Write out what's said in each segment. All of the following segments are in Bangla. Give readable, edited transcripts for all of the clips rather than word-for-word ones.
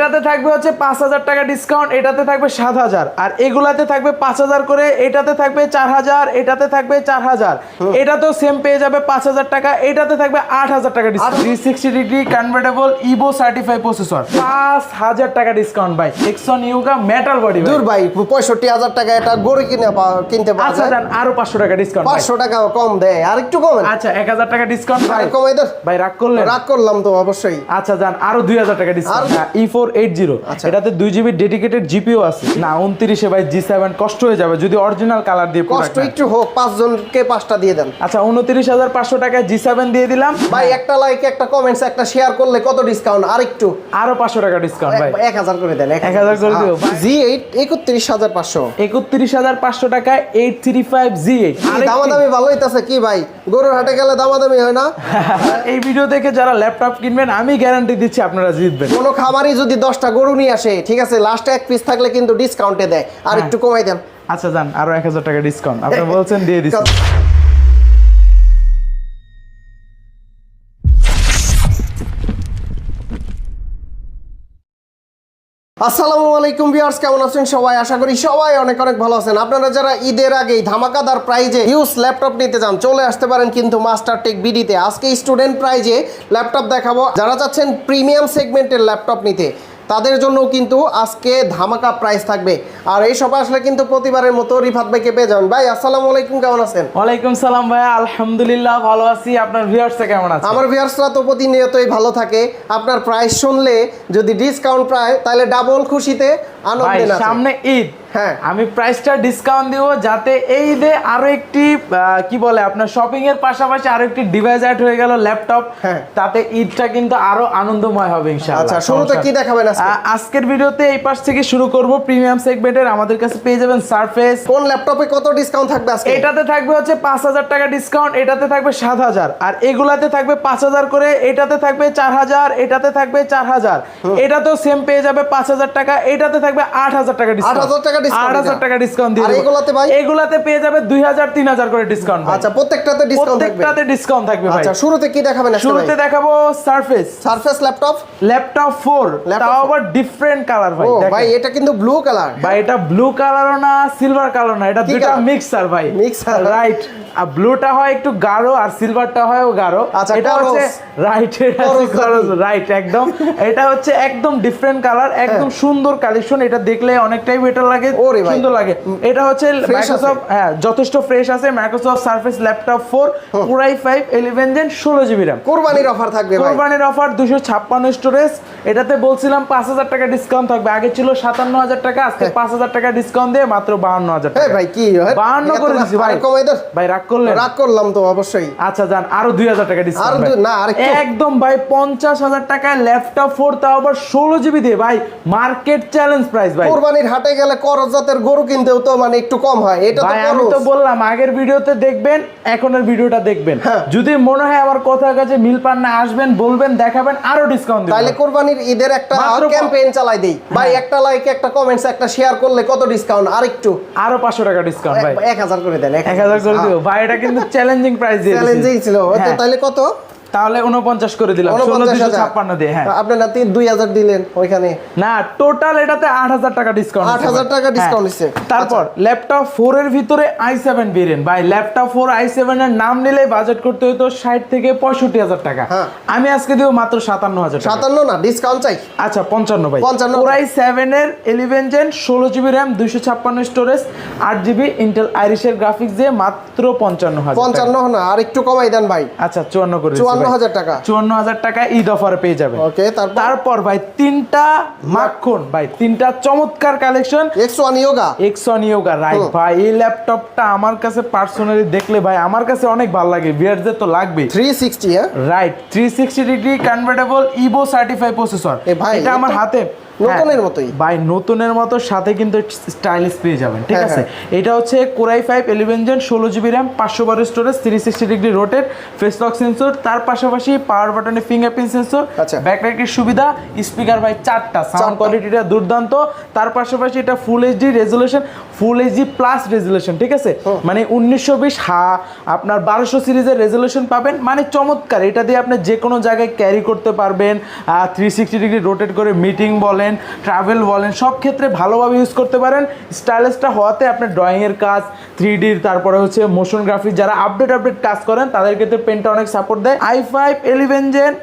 এটাতে থাকবে হচ্ছে 5000 টাকা ডিসকাউন্ট, এটাতে থাকবে 7000, আর এগুলাতে থাকবে 5000 করে, এটাতে থাকবে 4000, এটাতে থাকবে 4000, এটাতেও সেম পেয়ে যাবে 5000 টাকা, এটাতে থাকবে 8000 টাকা discount. 360 degree convertible Ivo certified processor 5000 টাকা ডিসকাউন্ট ভাই। এক্সন ইউগা মেটাল বডি দূর ভাই 65000 টাকা এটা গড়ে কিনতে পাওয়া আচ্ছা যায়। জান আরো 500 টাকা ডিসকাউন্ট, 500 টাকা কম দেয়, আর একটু কমেন। আচ্ছা 1000 টাকা ডিসকাউন্ট ভাই, কমাই দেন ভাই রাগ করলেন? রাগ করলাম তো অবশ্যই। আচ্ছা জান আরো 2000 টাকা ডিসকাউন্ট। E480 এটাতে 2GB ডেডিকেটেড জিপিও আছে না। 29 ভাই G7 কষ্ট হয়ে যাবে যদি অরিজিনাল কালার দিয়ে কষ্ট একটু হোক, 5 জনকে 5টা দিয়ে দেন। আচ্ছা 29500 টাকায় G7 দিয়ে দিলাম ভাই। একটা লাইক, একটা কমেন্টস, একটা শেয়ার করলে কত ডিসকাউন্ট? আর একটু আরো 500 টাকা ডিসকাউন্ট ভাই। 1000 করে দেন। 1000 করে দিও। G8 31500 31500 টাকায় 835 G8 দামাদামি ভালো হইতাছে কি ভাই? গরুর হাটে গেলে দামাদামি হয় না? এই ভিডিও দেখে যারা ল্যাপটপ কিনবেন আমি গ্যারান্টি দিচ্ছি আপনারা জিতবেন। কোনো খামারি যদি 10টা গরু নিয়ে আসে, ঠিক আছে, লাস্টে এক পিস থাকলে কিন্তু ডিসকাউন্টে দেয়, আর একটু কমাই দেন। আচ্ছা জান আরো 1000 টাকা ডিসকাউন্ট আপনি বলছেন দিয়ে দিচ্ছি। আসসালামু আলাইকুম ভিউয়ার্স, কেমন আছেন সবাই? আশা করি সবাই অনেক অনেক ভালো আছেন। আপনারা যারা ঈদের আগেই ধামাকাদার প্রাইজে হিউজ ল্যাপটপ নিতে চান, চলে আসতে পারেন কিন্তু মাস্টার টেক বিডিতে। আজকে স্টুডেন্ট প্রাইজে ল্যাপটপ দেখাবো। যারা চাচ্ছেন প্রিমিয়াম সেগমেন্টের ল্যাপটপ নিতে, তাদের জন্য কিন্তু আজকে ধামাকা প্রাইস থাকবে। আর এই সবাই আসলে কিন্তু প্রতিবারের মতো রিফাত ভাইকে পেয়ে যাবেন। ভাই আসসালামু আলাইকুম, কেমন আছেন? ওয়ালাইকুম সালাম ভাই, আলহামদুলিল্লাহ ভালো আছি। আপনার ভিউয়ার্সরা কেমন আছে? আমার ভিউয়ার্সরা তো প্রতিনিয়তই ভালো থাকে। আপনার প্রাইস শুনলে যদি ডিসকাউন্ট পায় তাহলে ডাবল খুশিতে আনন্দে নাচে। সামনে ঈদ, হ্যাঁ, আমি প্রাইসটা ডিসকাউন্ট দিব যাতে এই ঈদে আরো একটি কি বলে আপনার শপিং এর পাশাপাশি আরো একটি ডিভাইস অ্যাড হয়ে গেল ল্যাপটপ, তাতে ঈদটা কিন্তু আরো আনন্দময় হবে ইনশাআল্লাহ। আচ্ছা শুরুতে কি দেখাবেন আজকে? আজকের ভিডিওতে এই পাশ থেকে শুরু করব। প্রিমিয়াম সেগমেন্টের আমাদের কাছে পেয়ে যাবেন সারফেস। কোন ল্যাপটপে কত ডিসকাউন্ট থাকবে আজকে? এটাতে থাকবে হচ্ছে 5000 টাকা ডিসকাউন্ট, এটাতে থাকবে 7000, আর এগুলাতে থাকবে 5000 করে, এটাতে থাকবে 4000, এটাতে থাকবে 4000, এটাতেও সেম পেয়ে যাবে 5000 টাকা, এটাতে থাকবে 8000 টাকা ডিসকাউন্ট। 8000 টাকা ডিসকাউন্ট, 8000 টাকা ডিসকাউন্ট দিয়ে। আর এগুলাতে ভাই? এগুলাতে পেয়ে যাবে 2000 3000 করে ডিসকাউন্ট। আচ্ছা প্রত্যেকটাতে ডিসকাউন্ট থাকবে? প্রত্যেকটাতে ডিসকাউন্ট থাকবে ভাই। আচ্ছা শুরুতে কি দেখাবেন আজকে? শুরুতে দেখাবো সারফেস ল্যাপটপ 4, তাও আবার ডিফারেন্ট কালার ভাই। ও ভাই এটা কিন্তু ব্লু কালার ভাই, এটা ব্লু কালারও না সিলভার কালার না, এটা দুটো মিক্সার ভাই। Mixer, right. আর ব্লুটা হয় একটু গাঢ় আর সিলভারটা হয় গাঢ়। আচ্ছা এটা হচ্ছে রাইট, রাইট একদম। এটা হচ্ছে একদম ডিফারেন্ট কালার, একদম সুন্দর কালেকশন। এটা দেখলে অনেকটাই বেটার লাগে, সুন্দর লাগে। এটা হচ্ছে মাইক্রোসফট, হ্যাঁ যথেষ্ট ফ্রেশ আছে। Microsoft surface laptop 4 Core i5 11 Gen 16GB RAM। কুরবানির অফার থাকবে ভাই। কুরবানির অফার 256 স্টোরেজ। এটাতে বলছিলাম 5000 টাকা ডিসকাউন্ট থাকবে, আগে ছিল 57000 টাকা, আজকে 5000 টাকা ডিসকাউন্ট দিয়ে মাত্র 52000 টাকা। ভাই কি 52 করে দিছি ভাই। কমাই দেন ভাই রাগ করলেন? রাগ করলাম তো অবশ্যই। আচ্ছা জান আরো 2000 টাকা ডিসকাউন্ট। না আরেকটু একদম ভাই 50000 টাকায় ল্যাপটপ 4, তাও আবার 16GB দিয়ে ভাই। মার্কেট চ্যালেঞ্জ প্রাইস ভাই। কুরবানির হাটে গেলে করজ জাতের গরু কিনতেও তো মানে একটু কম হয়। এটা তো আমি তো বললাম আগের ভিডিওতে দেখবেন, এখনের ভিডিওটা দেখবেন। যদি মনে হয় আমার কথার কাছে মিল পান না, আসবেন বলবেন, দেখাবেন, আরো ডিসকাউন্ট দিব। তাহলে কুরবানির ঈদের একটা ক্যাম্পেইন চালাই দেই ভাই। একটা লাইক, একটা কমেন্টস, একটা শেয়ার করলে কত ডিসকাউন্ট? আর একটু আরো 500 টাকা ডিসকাউন্ট ভাই। 1000 করে দেন। 1000 করে দিও ভাই। এটা কিন্তু চ্যালেঞ্জিং প্রাইস দিয়ে দিয়েছি। চ্যালেঞ্জিং ছিল। তাহলে কত? তাহলে 49 করে দিলাম, 16256 দিয়ে। হ্যাঁ আপনি না 2000 দিলেন ওইখানে? না টোটাল এটাতে 8000 টাকা ডিসকাউন্ট। 8000 টাকা ডিসকাউন্ট দিছে। তারপর ল্যাপটপ 4 এর ভিতরে i7 ভেরিয়েন্ট ভাই। ল্যাপটপ 4 i7 এর নাম নিলে বাজেট করতে হতো 60 থেকে 65000 টাকা। আমি আজকে দেব মাত্র 57000 টাকা। 57 না, ডিসকাউন্ট চাই। আচ্ছা 55 ভাই। 55 Core i7 এর 11 Gen 16GB RAM 256 storage 8GB Intel আইরিশের গ্রাফিক্স দিয়ে মাত্র 55000। 55 না, আর একটু কমাই দেন ভাই। আচ্ছা 54 করে দিচ্ছি। 54000 টাকা। 54000 টাকা ঈদ অফারে পেয়ে যাবেন। ওকে তারপর ভাই তিনটা মাখন ভাই, তিনটা চমৎকার কালেকশন। X1 Yoga রাইট ভাই। এই ল্যাপটপটা আমার কাছে পার্সোনালি দেখলে ভাই আমার কাছে অনেক ভালো লাগে। ভিউয়ারদের তো লাগবে। 360 right 360 degree convertible Ivo certified processor. এটা আমার হাতে নতুনের মতোই ভাই, নতুনের মতো, সাথে কিন্তু স্টাইলিশ পেয়ে যাবেন। ঠিক আছে, এটা হচ্ছে Core i5 11 Gen 16GB RAM 512 storage 360 degree rotate face lock sensor, তার পাশাপাশি পাওয়ার বাটনে ফিঙ্গারপ্রিন্ট সেন্সর, ব্যাকলাইটের সুবিধা, স্পিকার ভাই 4টা, সাউন্ড কোয়ালিটিটা দুর্দান্ত। তার পাশাপাশি এটা full HD resolution, full HD plus resolution. ঠিক আছে, মানে 1920 আপনার 1200 সিরিজের রেজুলেশন পাবেন, মানে চমৎকার। এটা দিয়ে আপনি যে কোনো জায়গায় ক্যারি করতে পারবেন। 360 ডিগ্রি রোটেট করে মিটিং বলেন, বলেন, ট্রাভেল বলেন, সব ক্ষেত্রে ভালোভাবে ইউজ করতে পারেন। স্টাইলিশটা হওয়াতে আপনার ড্রয়িংয়ের কাজ, 3D, তারপরে হচ্ছে মোশন গ্রাফিক, যারা আপডেট কাজ করেন তাদের ক্ষেত্রে পেনটা অনেক সাপোর্ট দেয়। i5 11 জেন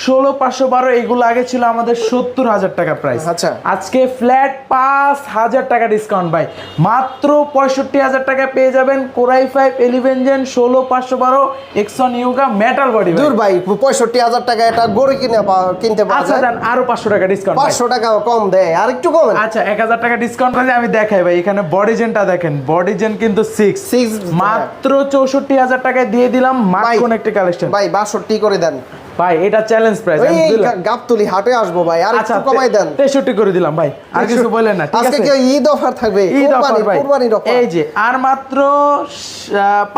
16512 এগুলো আগে ছিল আমাদের 70,000 টাকা প্রাইস। আচ্ছা, আজকে ফ্ল্যাট 5,000 টাকা ডিসকাউন্ট ভাই, মাত্র 65,000 টাকা পেয়ে যাবেন Core i5 11 gen 16512 Exxon Yuga metal body. দূর ভাই, 65,000 টাকা এটা গড়ে কিনতে পাওয়া আচ্ছা যায়। জান, আরো 500 টাকা ডিসকাউন্ট, 500 টাকা কম দেয়, আর একটু কম। আচ্ছা 1,000 টাকা ডিসকাউন্ট করে আমি দেখাই ভাই। এখানে বডি জেনটা দেখেন, বডি জেন কিন্তু 6 মাত্র 64,000 টাকায় দিয়ে দিলাম। মার্ক কানেক্টেড কালেকশন ভাই 62 করে দেন ভাই, এটা চ্যালেঞ্জ প্রাইস। এই গাবতলি হাটে আসবো ভাই, আর একটু কমাই দেন। 63 করে দিলাম ভাই, আর কিছু বলেন না, ঠিক আছে? আজকে কি ঈদ অফার থাকবে? ঈদ অফার ভাই, কুরবানির অফার। এই যে আর মাত্র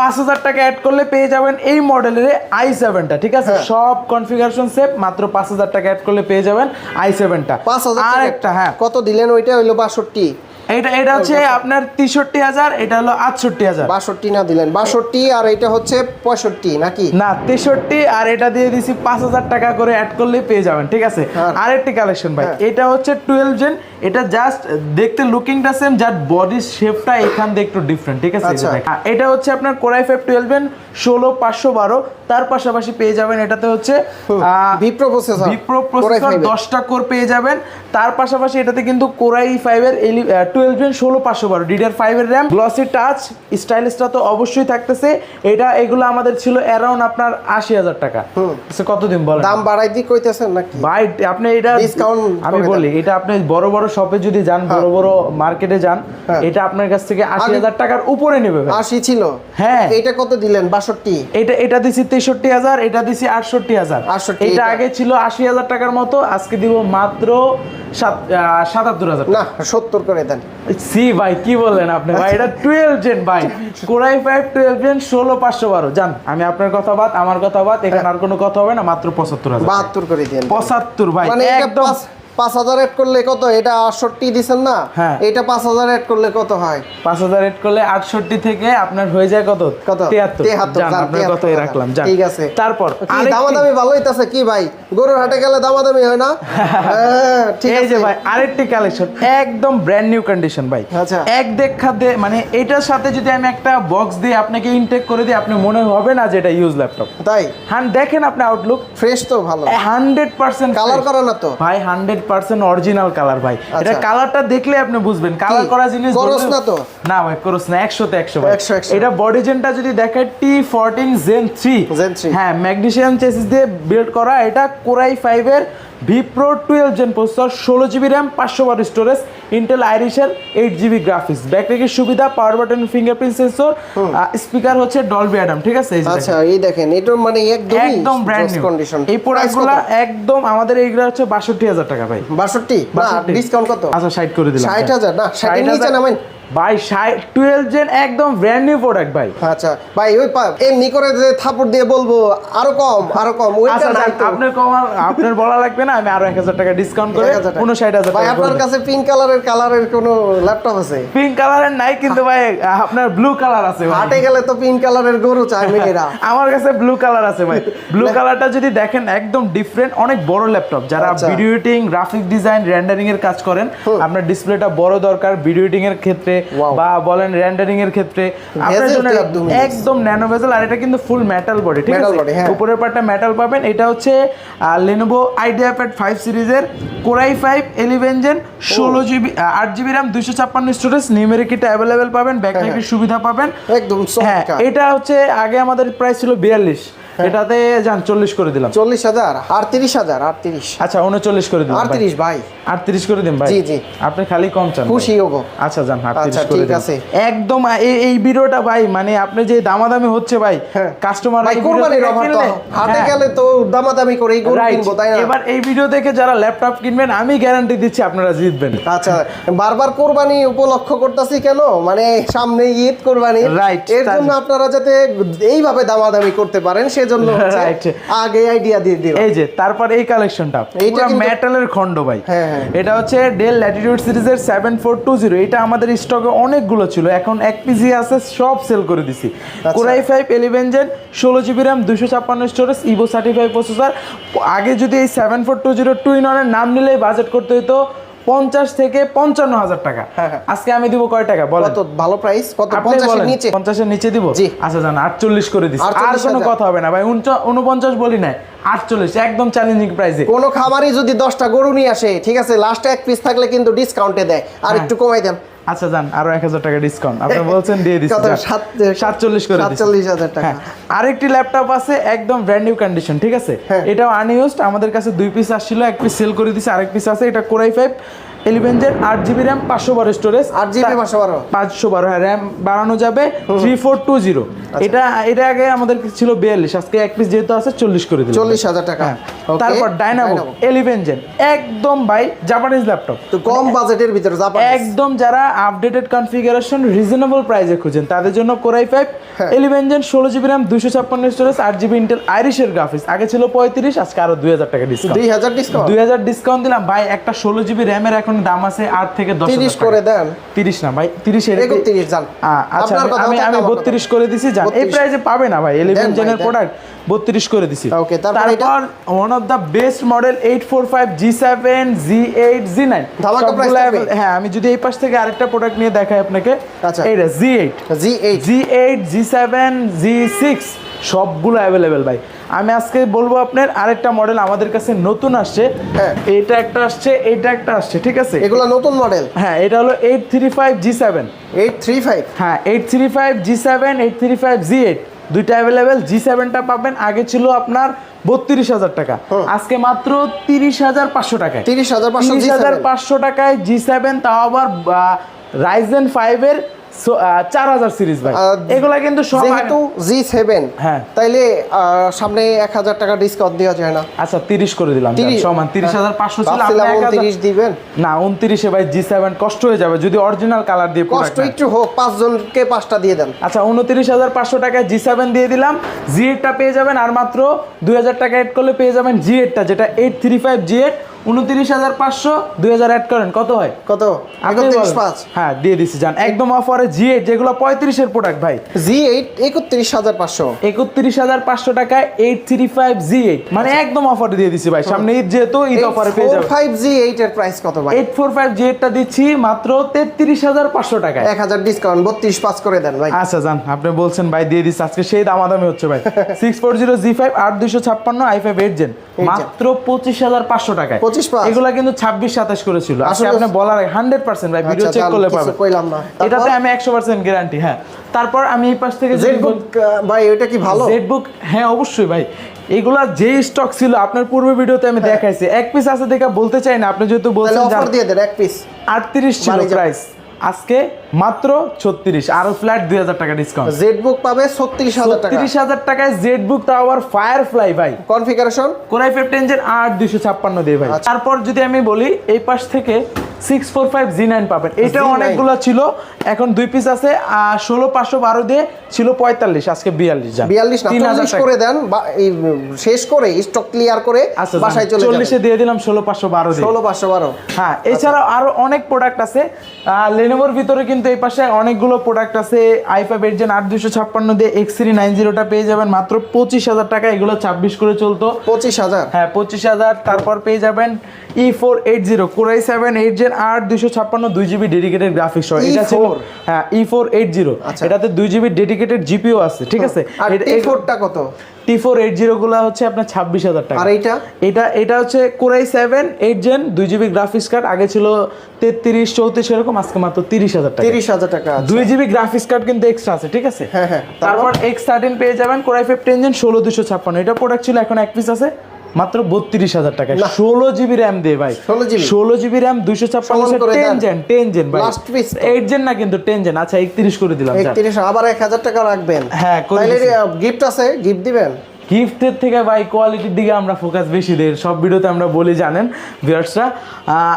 5,000 টাকা অ্যাড করলে পেয়ে যাবেন এই মডেলের i7টা, ঠিক আছে? সব কনফিগারেশন সেভ, মাত্র 5,000 টাকা অ্যাড করলে পেয়ে যাবেন i7টা। 5,000 আর একটা, হ্যাঁ কত দিলেন? ওইটা হইলো 62। এটা হচ্ছে আপনার 63,000, এটা হলো 68,000। 62 না দিলেন, 62, আর এটা হচ্ছে 65 নাকি? না 63, আর এটা দিয়ে দিছি 5,000 টাকা করে অ্যাড করলে পেয়ে যাবেন, ঠিক আছে? আরেকটি কালেকশন ভাই, এটা হচ্ছে 12 জেন, এটা জাস্ট দেখতে লুকিংটা সেম, যার বডি শেপটা এখান থেকে একটু ডিফারেন্ট, ঠিক আছে? এটা হচ্ছে আপনার Core i5 12 জেন 16512, তার পাশাপাশি পেয়ে যাবেন এটাতে হচ্ছে Vipro প্রসেসর, 10টা কোর পেয়ে যাবেন। তার পাশাপাশি এটাতে কিন্তু Core i5 এর 12 জেন 16512 DDR5 এর RAM, গ্লসি টাচ, স্টাইলিশটা তো অবশ্যই থাকতেছে। এগুলো আমাদের ছিল অ্যারাউন্ড আপনার 80,000 টাকা। কতদিন বলেন, দাম বাড়াই দি কইতেছেন নাকি ভাই? আপনি এটা ডিসকাউন্ট, আমি বলি, এটা আপনি বড় বড় শপে যদি যান, বড় বড় মার্কেটে যান, এটা আপনার কাছ থেকে 80,000 টাকার উপরে নেবে ভাই। 80 ছিল, হ্যাঁ। এটা কত দিলেন? 62। এটা দিছি 63,000, এটা দিছি 68,000। এটা আগে ছিল 80,000 টাকার মতো, আজকে দিব মাত্র 77,000। না 70 করে দেন। সি ভাই, কি বললেন আপনি ভাই? এটা 12 জেন ভাই, Core i5 12 জেন 16512। জান, আমি আপনার কথা বাদ, আমার কথা বাদ, এখানে আর কোনো কথা হবে না, মাত্র 75,000। 72 করে দেন। 75 ভাই, মানে একদম 5,000 এড করলে কত? এটা 68 দিবেন না? হ্যাঁ। এটা 5,000 এড করলে কত হয়? 5,000 এড করলে 68 থেকে আপনার হয়ে যায় কত? 73। জান, আপনার কথাই রাখলাম। জান, ঠিক আছে। তারপর দামাদামি ভালো হইতাছে কি ভাই? গরুর হাটে গেলে দামাদামি হয় না? হ্যাঁ, ঠিক আছে। এই যে ভাই আরেকটি কালেকশন, একদম ব্র্যান্ড নিউ কন্ডিশন ভাই। আচ্ছা, এক দেখা দে, মানে এটার সাথে যদি আমি একটা বক্স দিয়ে আপনাকে ইনটেক করে দিই, আপনি মনে হবে না যে এটা ইউজ ল্যাপটপ। তাই? হ্যাঁ, দেখেন আপনি আউটলুক ফ্রেশ তো ভালো, 100% কালার করা না তো ভাই, 100% অরিজিনাল কালার ভাই। এটা কালারটা দেখলে আপনি বুঝবেন, কালার করা জিনিস করস না তো? না ভাই, করস না, 100 তে 100 ভাই। 100। এটা বডি জেনটা যদি দেখেন T14 Gen 3, হ্যাঁ, ম্যাগনেসিয়াম চেসিস দিয়ে বিল্ড করা। এটা Core i5 এর Vipro 12 gen processor, 16GB RAM, 512 storage, Intel আইরিশের 8GB গ্রাফিক্স, ব্যাকলাইটের সুবিধা, power button, fingerprint sensor, speaker হচ্ছে ডলবি অ্যাডাম, ঠিক আছে? আচ্ছা, এই দেখেন, এটা মানে একদম ব্র্যান্ড নিউ কন্ডিশন। এই প্রোডাক্টগুলো একদম আমাদের এইগুলো হচ্ছে 62,000 টাকা ভাই। 62 না, ডিসকাউন্ট কত? আচ্ছা 60 করে দিলাম। 60,000 না, 60 এর নিচে নামেন ভাই। 12 জেন একদম ব্র্যান্ড নিউ প্রোডাক্ট ভাই। আচ্ছা ভাই, ওই এমনি করে যে থাপড় দিয়ে বলবো আরো কম, আরো কম, ওইটা নাই তো। আপনার বলা লাগবে না, আমি আরো 1,000 টাকা ডিসকাউন্ট করে 59,000 ভাই। আপনার কাছে পিঙ্ক কালারের কোনো ল্যাপটপ আছে? পিঙ্ক কালারের নাই, কিন্তু ভাই আপনার ব্লু কালার আছে। হাটে গেলে তো পিঙ্ক কালারের গরু চায় মেয়েরা। আমার কাছে ব্লু কালার আছে ভাই। ব্লু কালারটা যদি দেখেন একদম ডিফারেন্ট, অনেক বড় ল্যাপটপ। যারা video editing, graphic design, rendering এর কাজ করেন, আপনার ডিসপ্লেটা বড় দরকার ভিডিও এডিটিং এর ক্ষেত্রে বা বলেন রেন্ডারিং এর ক্ষেত্রে, আপনার জন্য একদম ন্যানো ভেজেল। আর এটা কিন্তু ফুল মেটাল বডি, ঠিক আছে? উপরের পার্টটা মেটাল পাবেন। এটা হচ্ছে Lenovo IdeaPad 5 সিরিজের Core i5 11 gen 16GB 8GB RAM 256 storage, numeric kit available পাবেন, ব্যাকলাইটের সুবিধা পাবেন একদম। হ্যাঁ, এটা হচ্ছে আগে আমাদের প্রাইস ছিল 42, এটাতে যান 40 করে দিলাম। 40,000 আর 30,000 38। আচ্ছা 39 করে দিলাম। 38 ভাই, 38 করে দিন ভাই। জি জি, আপনি খালি কম চান, খুশি হবো। আচ্ছা যান 38 আচ্ছা, করে ঠিক দিন। আছে। একদম এই ভিডিওটা ভাই, মানে আপনি যে দামাদামি হচ্ছে ভাই, কাস্টমার ভাই কুরবানির অফার তো, হাটে গেলে তো দামাদামি করেই গরু কিনবো, তাই না? এবার এই ভিডিও দেখে যারা ল্যাপটপ কিনবেন, আমি গ্যারান্টি দিচ্ছি আপনারা জিতবেন। আচ্ছা, বারবার কুরবানি উপলক্ষ করতেছি কেন, মানে সামনে ঈদ কুরবানি, এর জন্য আপনারা যাতে এইভাবে দামাদামি করতে পারেন, সেজন্য আগে আইডিয়া দিয়ে দিলাম। এই যে তারপর এই কালেকশনটা পুরো মেটালের খন্ড ভাই। এটা হচ্ছে ডেল ল্যাটিটিউড সিরিজের 7420। এটা আমাদের স্টকে অনেকগুলো ছিল, এখন এক পিসি আছে, সব সেল করে দিছি। Core i5 11 gen 16GB RAM 256 storage, Evo certified processor. আগে যদি এই 7420 2 ইন 1 এর নাম নিলেই বাজেট করতে হতো 50 থেকে 55,000 টাকা। আজকে আমি দিব কয় টাকা বলেন? কত ভালো প্রাইস? কত? 50 এর নিচে? 50 এর নিচে দিব? জি। আচ্ছা জান 48 করে দিছি। আর 48,000 কোনো কথা হবে না ভাই, 49 বলি নাই, 48 একদম চ্যালেঞ্জিং প্রাইসে। কোনো খামারি যদি 10টা গরু নিয়ে আসে, ঠিক আছে, লাস্টে এক পিস থাকলে কিন্তু ডিসকাউন্টে দেয়, আর একটু কমাই দেন। আচ্ছা জান আরো 1000 টাকা ডিসকাউন্ট আপনি বলছেন দিয়ে দিচ্ছি। কত? 47 করে দিচ্ছি। 47,000 টাকা। হ্যাঁ, আরেকটি ল্যাপটপ আছে একদম ব্র্যান্ড নিউ কন্ডিশন, ঠিক আছে? এটাও আনইউজড, আমাদের কাছে 2 পিস আসছিল, এক পিস সেল করে দিছি, আরেক পিস আছে। এটা core i 5 11 gen 8GB RAM 512 storage. 8GB 512? 512, হ্যাঁ, RAM বাড়ানো যাবে 3420। এটা আগে আমাদের ছিল 42, আজকে এক পিস যেহেতু আছে 40 করে দিলাম। 40,000 টাকা। তারপর ডায়নাবুক 11 জেন একদম ভাই জাপানিজ ল্যাপটপ, তো কম বাজেটের ভিতরে জাপানিজ একদম যারা আপডেটেড কনফিগারেশন রিজনেবল প্রাইসে খুঁজেন তাদের জন্য core i 5 11 gen 16GB RAM 256 storage 8GB Intel আইরিশের গ্রাফিক্স। আগে ছিল 35, আজকে আরো 2000 টাকা ডিসকাউন্ট। 2000 ডিসকাউন্ট? 2000 ডিসকাউন্ট দিলাম ভাই। একটা 16GB RAM এর এখন দাম আছে 8 থেকে 10 30 করে দেন। 30 না ভাই, 30 এর 31 জান। আচ্ছা আমি 32 করে দিছি জান। এই প্রাইসে পাবে না ভাই 11 জেনের প্রোডাক্ট, 32 করে দিছি। ওকে, তারপর one of the best model 845 G7 G8 G9 ধামাকা প্রাইস থাকবে। হ্যাঁ, আমি যদি এই পাশ থেকে আরেকটা প্রোডাক্ট নিয়ে দেখাই আপনাকে, আচ্ছা এইটা G8 G8 G7 G6 সবগুলো অ্যাভেলেবেল ভাই। আমি আজকে বলবো আপনার আরেকটা মডেল আমাদের কাছে নতুন আসছে, এটা একটা আসছে, এটা একটা আসছে, ঠিক আছে? এগুলা নতুন মডেল? হ্যাঁ, এটা হলো 835 G7। 835? হ্যাঁ, 835 G7 835 G8 দুইটা অ্যাভেলেবেল। G7টা পাবেন, আগে ছিল আপনার 32,000 টাকা, আজকে মাত্র 30,500 টাকায়। 30,500 টাকায় G7, তাও আবার Ryzen 5 এর 4000 সিরিজ ভাই। এগুলা কিন্তু সব যেহেতু G7, হ্যাঁ, তাইলে সামনে 1000 টাকা ডিসকাউন্ট দেওয়া যায় না? আচ্ছা 30 করে দিলাম, সমান 30,500 ছিল, আপনি 29 দিবেন না? 29 এ ভাই G7 কষ্ট হয়ে যাবে যদি অরিজিনাল কালার দিয়ে কষ্ট একটু হোক, 5 জনকে 5টা দিয়ে দেন। আচ্ছা 29,500 টাকায় G7 দিয়ে দিলাম। G8টা পেয়ে যাবেন, আর মাত্র 2000 টাকা এড করলে পেয়ে যাবেন G8টা, যেটা 835 G8। 29,500 2000 অ্যাড করেন, কত হয়? কত? 31,500? হ্যাঁ, দিয়ে দিছি জান একদম অফারে। G8 যেগুলো 35 এর প্রোডাক্ট ভাই, G8 31,500। 31,500 টাকায় 835 G8, মানে একদম অফারে দিয়ে দিছি ভাই। সামনে ঈদ যেহেতু, ঈদ অফারে পেয়ে যাবেন। 845 G8 এর প্রাইস কত ভাই? 845 G8টা দিচ্ছি মাত্র 33,500 টাকায়। 1000 ডিসকাউন্ট 32,500 করে দেন ভাই। আচ্ছা জান, আপনি বলছেন ভাই, দিয়ে দিচ্ছি আজকে সেই দামাদামি হচ্ছে ভাই। 640 G5 8256 i5 8 জেন মাত্র 25,500 টাকায়। এগুলা কিন্তু 26-27 করেছিল, আসলে আপনি বলার 100% ভাই, ভিডিও চেক করলে পাবেন। কইলাম না, এটাতে আমি 100% গ্যারান্টি। হ্যাঁ, তারপর আমি এই পাশ থেকে জেটবুক ভাই, এটা কি ভালো? জেটবুক, হ্যাঁ অবশ্যই ভাই। এগুলা যে স্টক ছিল আপনার পূর্ব ভিডিওতে আমি দেখাইছি, এক পিস আছে দেখা বলতে চাই না, আপনি যেহেতু বলছেন অফার দিয়ে দেন, এক পিস 38 ছিল প্রাইস, আজকে মাত্র 36, আরো ফ্ল্যাট 2000 টাকা ডিসকাউন্ট। জেটবুক পাবে 36,000 টাকা। 36,000 টাকায় জেটবুক, তাও আবার ফায়ারফ্লাই ভাই। কনফিগারেশন কোরাই 15 জেন 8256 দিয়ে ভাই। তারপর যদি আমি বলি এই পাশ থেকে 645 G9 পাবেন, এটা অনেকগুলো ছিল, এখন 2 পিস আছে। 16,512 দিয়ে ছিল 45, আজকে 42 যা 42 না 40 করে দেন, শেষ করে স্টক ক্লিয়ার করে বাসায় চলে যাবেন। 40 এ দিয়ে দিলাম 16,512 দিয়ে। 16,512। হ্যাঁ, এছাড়াও আরো অনেক প্রোডাক্ট আছে লেনোভোর ভিতরে, কিন্তু এই পাশে অনেকগুলো প্রোডাক্ট আছে। i5 8 জেন 8256 দিয়ে X390টা পেয়ে যাবেন মাত্র 25,000 টাকা। এগুলো 26 করে চলতো। 25,000? হ্যাঁ 25,000। তারপর পেয়ে যাবেন E480 Core i7 8 gen 8256 2GB dedicated graphics সহ। এটা ছিল হ্যাঁ E480, এটাতে 2GB ডেডিকেটেড জিপিইউ আছে, ঠিক আছে? আর T4টা কত? T480 গুলো হচ্ছে আপনার 26,000 টাকা। আর এটা হচ্ছে Core i7 8 gen 2GB graphics card, আগে ছিল 33 34 এরকম, আজকে মাত্র 30,000 টাকা। 30,000 টাকা। 2GB গ্রাফিক্স কার্ড কিন্তু এক্সট্রা আছে, ঠিক আছে? হ্যাঁ। তারপর X13 পেয়ে যাবেন Core i5 10 জেন 16,256, এটা প্রোডাক্ট ছিল, এখন এক পিস আছে মাত্র 32,000 টাকা। 16GB RAM দিয়ে ভাই, 16GB RAM 256 10 জেন ভাই, 8 জেন না কিন্তু 10 জেন। আচ্ছা 31 করে দিলাম। 31 আবার 1000 টাকা রাখবেন। হ্যাঁ, তাহলে গিফট আছে, গিফট দিবেন। গিফটের থেকে ভাই কোয়ালিটির দিকে আমরা ফোকাস বেশি দেই, সব ভিডিওতে আমরা বলি, জানেন ভিউয়ার্সরা।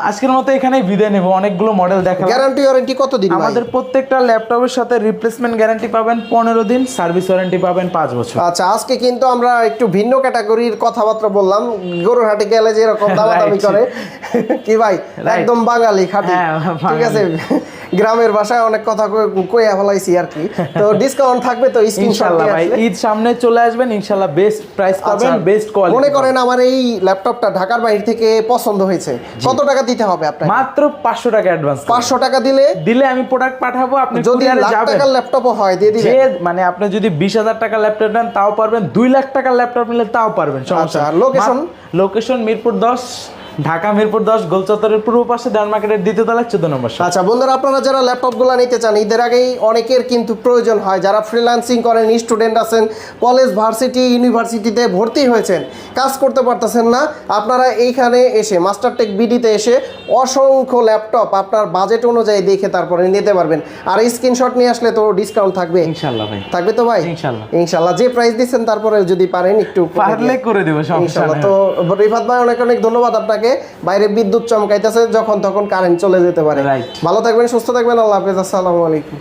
আজকের মতো এখানেই বিদায় নেব, অনেকগুলো মডেল দেখালাম। গ্যারান্টি ওয়ারেন্টি কত দিন? আমাদের প্রত্যেকটা ল্যাপটপের সাথে রিপ্লেসমেন্ট গ্যারান্টি পাবেন 15 দিন, সার্ভিস ওয়ারেন্টি পাবেন 5 বছর। আচ্ছা, আজকে কিন্তু আমরা একটু ভিন্ন ক্যাটাগরির কথাবার্তা বললাম। গরুর হাটে গেলে যেরকম দামাদামি করে কি ভাই, একদম বাঙালি খাঁটি, ঠিক আছে? গ্রামের ভাষায় অনেক কথা কইয়া ফেলাইছি আর কি। তো ডিসকাউন্ট থাকবে তো স্ক্রিনশট ইনশাআল্লাহ ভাই, ঈদ সামনে চলে আসবেন, ইনশাআল্লাহ বেস্ট প্রাইস পাবেন, বেস্ট কোয়ালিটি। মনে করেন আমার এই ল্যাপটপটা ঢাকার বাইরে থেকে পছন্দ হয়েছে, কত টাকা দিতে হবে আপনাকে? মাত্র 500 টাকা অ্যাডভান্স। 500 টাকা দিলে আমি প্রোডাক্ট পাঠাবো, আপনি যদি লাখ টাকার ল্যাপটপও হয় দিয়ে দিবেন। যে মানে আপনি যদি 20,000 টাকা ল্যাপটপ নেন তাও পারবেন, 2 লাখ টাকার ল্যাপটপ নিলে তাও পারবেন। আচ্ছা, লোকেশন মিরপুর 10, ঢাকা মিরপুর 10, গোলচত্বরের পূর্ব পাশে, দেওয়ান মার্কেটের দ্বিতীয় তলায় 14 নম্বর। আচ্ছা বন্ধুরা, আপনারা যারা ল্যাপটপগুলো নিতে চান, ঈদের আগেই অনেকের কিন্তু প্রয়োজন হয়, যারা ফ্রিল্যান্সিং করেন, স্টুডেন্ট আছেন, কলেজ ভার্সিটি ইউনিভার্সিটিতে ভর্তি হয়েছেন, কাজ করতে পারতেছেন না, আপনারা এইখানে এসে মাস্টারটেক বিডিতে এসে অসংখ্য ল্যাপটপ আপনার বাজেট অনুযায়ী দেখে তারপরে নিতে পারবেন। আর স্ক্রিনশট নিয়ে আসলে তো ডিসকাউন্ট থাকবে ইনশাআল্লাহ ভাই। থাকবে তো ভাই? ইনশাআল্লাহ যে প্রাইস দিচ্ছেন তারপরে যদি পারেন একটু পারলে করে দেব, সমস্যা নেই। তো রিফাত ভাই অনেক অনেক ধন্যবাদ আপনাকে। বাইরে বিদ্যুৎ চমকাইতেছে, যখন তখন কারেন্ট চলে যেতে পারে। ভালো থাকবেন, সুস্থ থাকবেন, আল্লাহ হাফেজ, আসসালামু আলাইকুম।